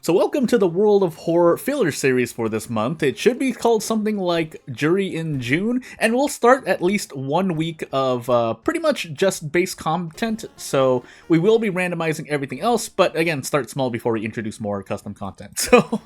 So welcome to the World of Horror filler series for this month. It should be called something like Juri in June, and we'll start at least 1 week of pretty much just base content, so we will be randomizing everything else, but again, start small before we introduce more custom content. So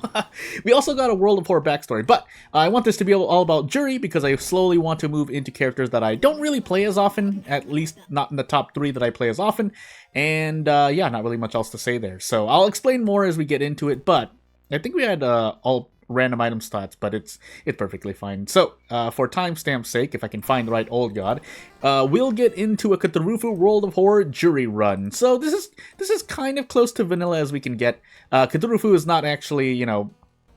we also got a World of Horror backstory, but I want this to be all about Juri because I slowly want to move into characters that I don't really play as often, at least not in the top 3 that I play as often, and yeah, not really much else to say there. So I'll explain more as we get into it, but I think we had all random item stats, but it's perfectly fine. So for timestamp's sake, if I can find the right old god, we'll get into a Cthulhu World of Horror Juri run. So this is kind of close to vanilla as we can get. Cthulhu is not actually, you know,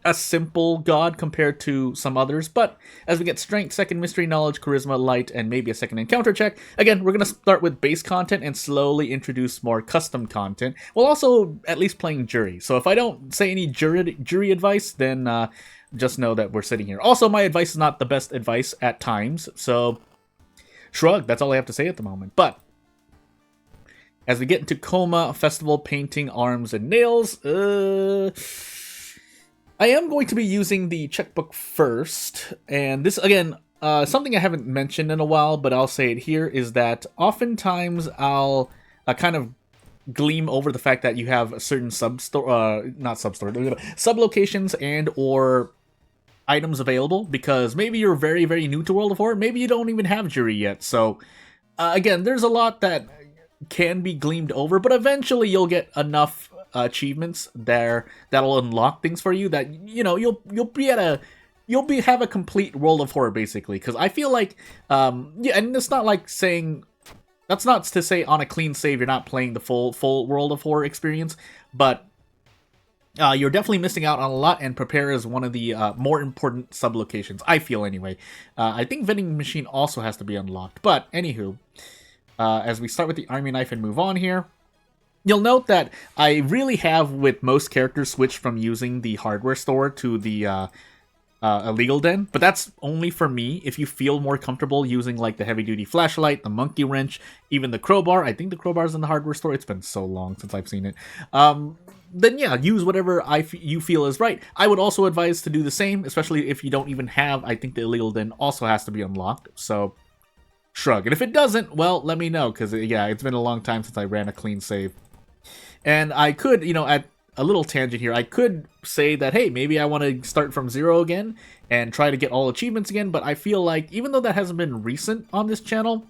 a simple god compared to some others, but as we get strength, second mystery, knowledge, charisma, light, and maybe a second encounter check, again, we're going to start with base content and slowly introduce more custom content, while also at least playing Juri. So if I don't say any Juri advice, then just know that we're sitting here. Also, my advice is not the best advice at times, so shrug, that's all I have to say at the moment. But as we get into Coma, Festival, Painting, Arms, and Nails, I am going to be using the checkbook first, and this, again, something I haven't mentioned in a while, but I'll say it here, is that oftentimes I'll kind of gleam over the fact that you have certain sub-locations and or items available, because maybe you're very, very new to World of Horror, maybe you don't even have Juri yet, so again, there's a lot that can be gleamed over, but eventually you'll get enough achievements there that'll unlock things for you that, you know, you'll have a complete World of Horror basically, because I feel like yeah, and it's not like saying, that's not to say on a clean save you're not playing the full World of Horror experience, but you're definitely missing out on a lot, and Prepare is one of the more important sub-locations, I feel anyway. I think Vending Machine also has to be unlocked, but anywho, as we start with the Army Knife and move on here, you'll note that I really have, with most characters, switched from using the hardware store to the illegal den, but that's only for me. If you feel more comfortable using like the heavy-duty flashlight, the monkey wrench, even the crowbar — I think the crowbar's in the hardware store, it's been so long since I've seen it, then yeah, use whatever you feel is right. I would also advise to do the same, especially if you don't even have — I think the illegal den also has to be unlocked, so shrug. And if it doesn't, well, let me know, because yeah, it's been a long time since I ran a clean save. And I could, you know, at a little tangent here, I could say that, hey, maybe I want to start from 0 again and try to get all achievements again, but I feel like, even though that hasn't been recent on this channel,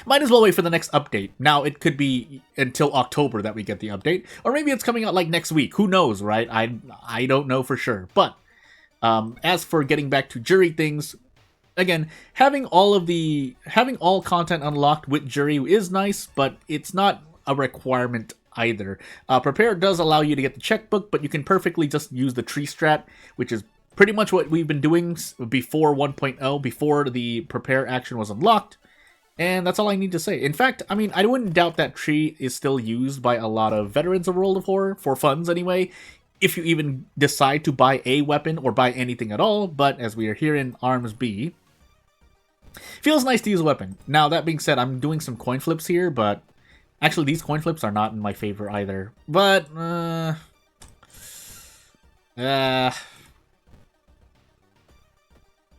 might as well wait for the next update. Now, it could be until October that we get the update, or maybe it's coming out like next week. Who knows, right? I don't know for sure. But as for getting back to Juri things, again, having all content unlocked with Juri is nice, but it's not a requirement either. Prepare does allow you to get the checkbook, but you can perfectly just use the tree strat, which is pretty much what we've been doing before 1.0, before the Prepare action was unlocked, and that's all I need to say. In fact, I mean, I wouldn't doubt that tree is still used by a lot of veterans of World of Horror, for funds anyway, if you even decide to buy a weapon or buy anything at all, but as we are here in Arms B, feels nice to use a weapon. Now, that being said, I'm doing some coin flips here, but actually, these coin flips are not in my favor either. But,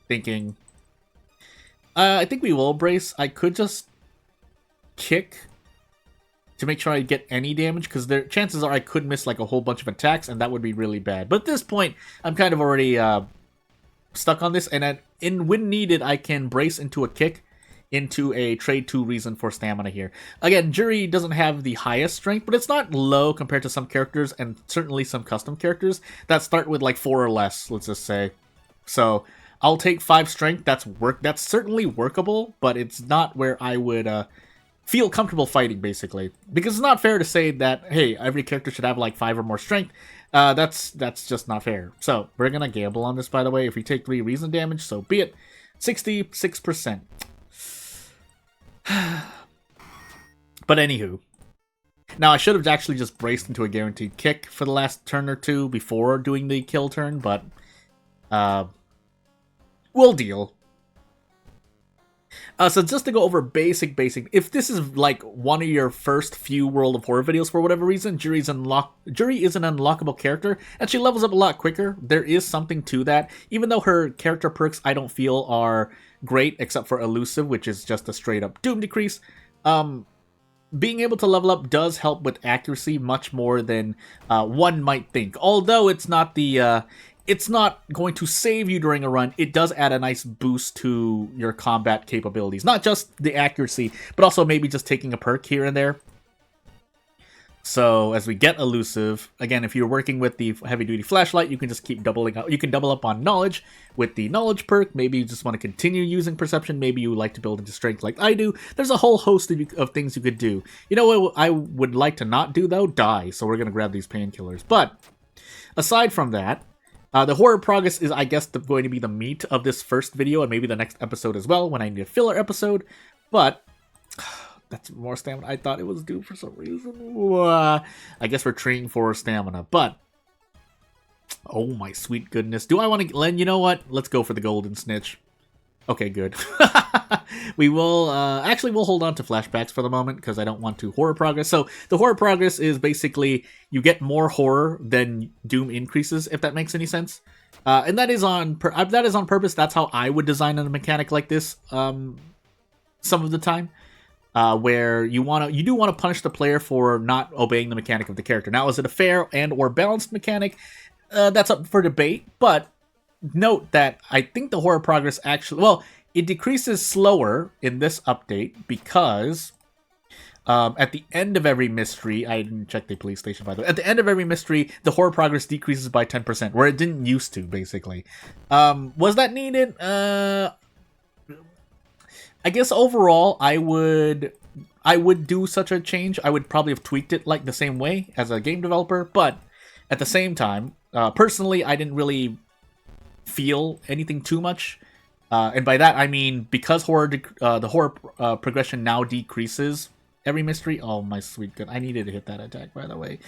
thinking. I think we will brace. I could just kick to make sure I get any damage, because chances are I could miss like a whole bunch of attacks, and that would be really bad. But at this point, I'm kind of already stuck on this, and when needed, I can brace into a kick into a trade 2 reason for stamina here. Again, Juri doesn't have the highest strength, but it's not low compared to some characters, and certainly some custom characters that start with like 4 or less, let's just say. So I'll take 5 strength. That's certainly workable, but it's not where I would feel comfortable fighting, basically. Because it's not fair to say that, hey, every character should have like 5 or more strength. That's just not fair. So we're gonna gamble on this, by the way. If we take 3 reason damage, so be it. 66%. But anywho, now I should have actually just braced into a guaranteed kick for the last turn or two before doing the kill turn, but we'll deal. So just to go over basic, if this is like one of your first few World of Horror videos for whatever reason, Juri is an unlockable character, and she levels up a lot quicker. There is something to that, even though her character perks I don't feel are great, except for Elusive, which is just a straight up Doom decrease. Being able to level up does help with accuracy much more than one might think. Although it's not it's not going to save you during a run, it does add a nice boost to your combat capabilities. Not just the accuracy, but also maybe just taking a perk here and there. So as we get Elusive, again, if you're working with the heavy duty flashlight, you can just keep doubling up. You can double up on knowledge with the knowledge perk. Maybe you just want to continue using perception. Maybe you like to build into strength like I do. There's a whole host of things you could do. You know what I would like to not do though? Die. So we're going to grab these painkillers. But aside from that, the horror progress is, I guess, going to be the meat of this first video and maybe the next episode as well when I need a filler episode. But that's more stamina. I thought it was due for some reason. I guess we're training for stamina. But, oh my sweet goodness. Do I want to... Len, you know what? Let's go for the golden snitch. Okay, good. We will... actually, we'll hold on to flashbacks for the moment because I don't want to horror progress. So, the horror progress is basically you get more horror than Doom increases, if that makes any sense. And that is on purpose. That's how I would design a mechanic like this some of the time. Where you do want to punish the player for not obeying the mechanic of the character. Now, is it a fair and or balanced mechanic? That's up for debate, but note that I think the horror progress actually, well, it decreases slower in this update because at the end of every mystery, I didn't check the police station by the way, at the end of every mystery, the horror progress decreases by 10%, where it didn't used to, basically. Was that needed? I guess overall, I would do such a change. I would probably have tweaked it like the same way as a game developer, but at the same time, personally, I didn't really feel anything too much. And by that, I mean, because the horror progression now decreases every mystery. Oh, my sweet god. I needed to hit that attack, by the way.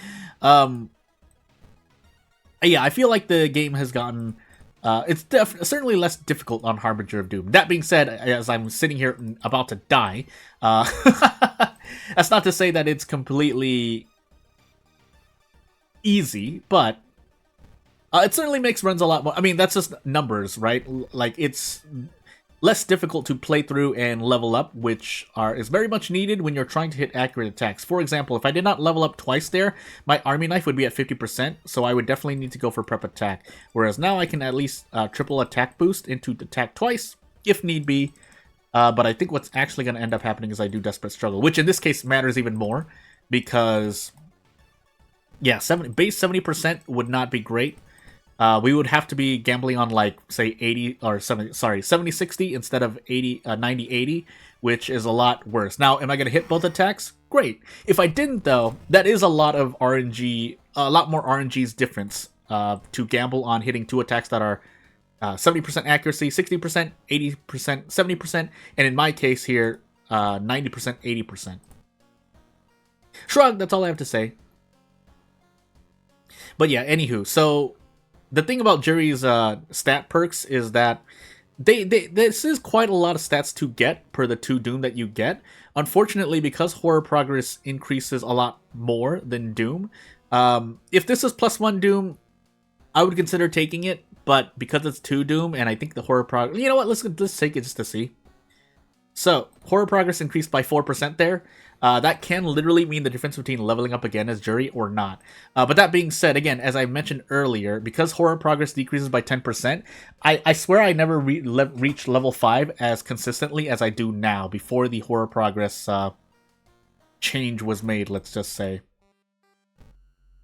Yeah, I feel like the game has gotten... it's certainly less difficult on Harbinger of Doom. That being said, as I'm sitting here about to die, that's not to say that it's completely easy, but it certainly makes runs a lot more... I mean, that's just numbers, right? Like, it's less difficult to play through and level up, which is very much needed when you're trying to hit accurate attacks. For example, if I did not level up twice there, my army knife would be at 50%, so I would definitely need to go for prep attack. Whereas now I can at least triple attack boost into attack twice, if need be. But I think what's actually going to end up happening is I do Desperate Struggle, which in this case matters even more, because, yeah, base 70% would not be great. We would have to be gambling on, like, say 70-60 instead of 90-80, which is a lot worse. Now, am I going to hit both attacks? Great. If I didn't, though, that is a lot of RNG, a lot more RNG's difference to gamble on hitting two attacks that are 70% accuracy, 60%, 80%, 70%, and in my case here, 90%, 80%. Shrug, that's all I have to say. But yeah, anywho, so... The thing about Juri's stat perks is that this is quite a lot of stats to get per the 2 Doom that you get. Unfortunately, because horror progress increases a lot more than Doom, if this is +1 Doom, I would consider taking it. But because it's 2 Doom, and I think the horror progress... You know what? Let's take it just to see. So, horror progress increased by 4% there. That can literally mean the difference between leveling up again as Juri or not. But that being said, again, as I mentioned earlier, because horror progress decreases by 10%, I swear I never reached level 5 as consistently as I do now, before the horror progress change was made, let's just say.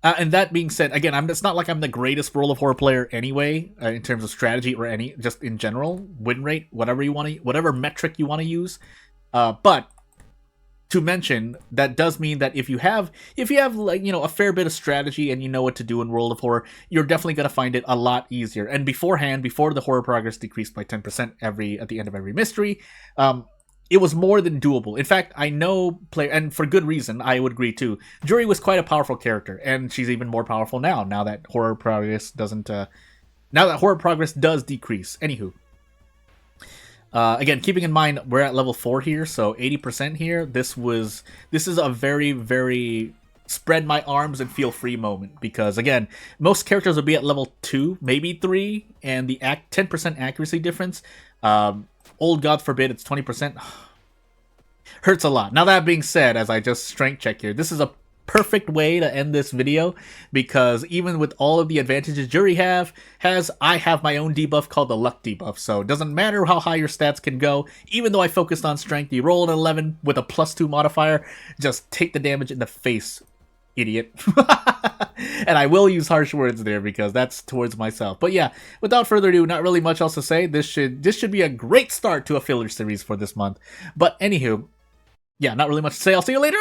And that being said, again, it's not like I'm the greatest World of Horror player anyway, in terms of strategy or just in general, win rate, whatever metric you want to use. But to mention, that does mean that if you have like, you know, a fair bit of strategy and you know what to do in World of Horror, you're definitely going to find it a lot easier. And before the horror progress decreased by 10% at the end of every mystery, it was more than doable. In fact, I know and for good reason, I would agree too. Juri was quite a powerful character, and she's even more powerful now that horror progress does decrease. Anywho. Again, keeping in mind we're at level 4 here, so 80% here. This is a very, very spread my arms and feel free moment, because again, most characters will be at level 2, maybe 3, and the 10% accuracy difference, old god forbid it's 20%, hurts a lot. Now that being said, as I just strength check here, this is a perfect way to end this video, because even with all of the advantages Juri has, I have my own debuff called the luck debuff, so it doesn't matter how high your stats can go. Even though I focused on strength, you roll an 11 with a +2 modifier, just take the damage in the face, idiot. And I will use harsh words there because that's towards myself. But yeah, without further ado, not really much else to say. This should be a great start to a filler series for this month. But anywho, yeah, not really much to say. I'll see you later.